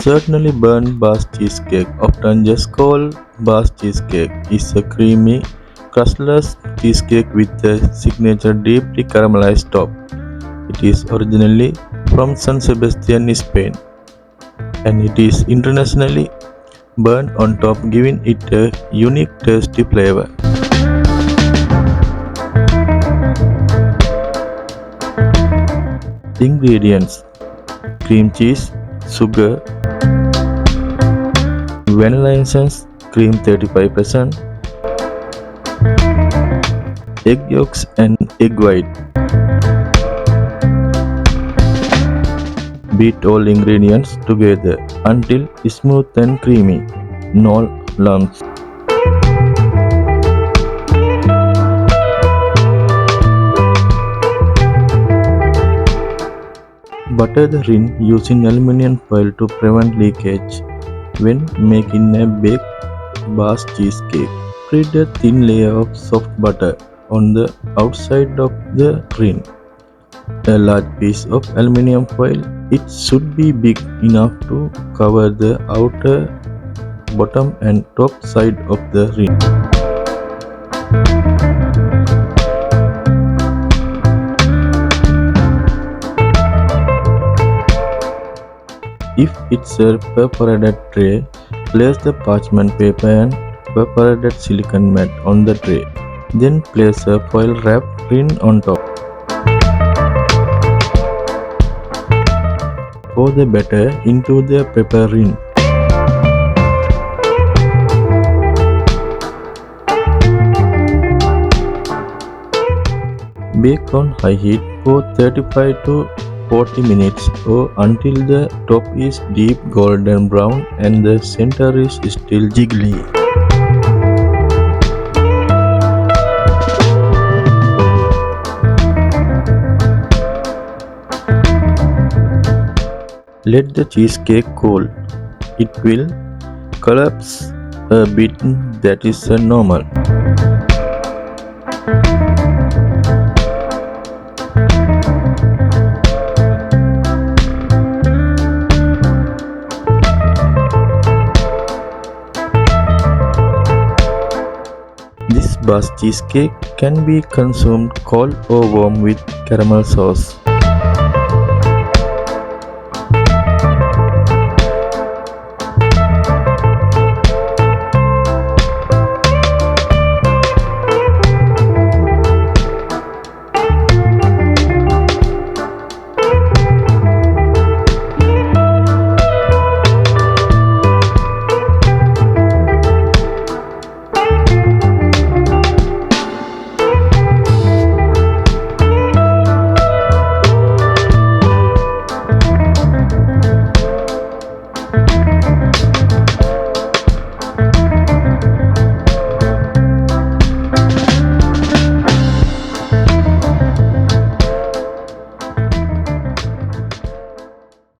Certainly burnt Basque cheesecake, often just called Basque cheesecake, is a creamy, crustless cheesecake with a signature deeply caramelized top. It is originally from San Sebastian, Spain, and it is internationally burnt on top, giving it a unique tasty flavor. Ingredients: cream cheese, sugar, vanilla essence, cream 35%, egg yolks and egg white. Beat all ingredients together until smooth and creamy, no lumps. Butter the ring using aluminum foil to prevent leakage. When making a baked Basque cheesecake, spread a thin layer of soft butter on the outside of the ring. A large piece of aluminum foil. It should be big enough to cover the outer, bottom and top side of the ring. If it's a perforated tray, place the parchment paper and perforated silicone mat on the tray. Then place a foil wrapped ring on top. Pour the batter into the paper ring. Bake on high heat for 35 to 40 minutes or until the top is deep golden brown and the center is still jiggly. Let the cheesecake cool. It will collapse a bit, that is normal. This Basque cheesecake can be consumed cold or warm with caramel sauce.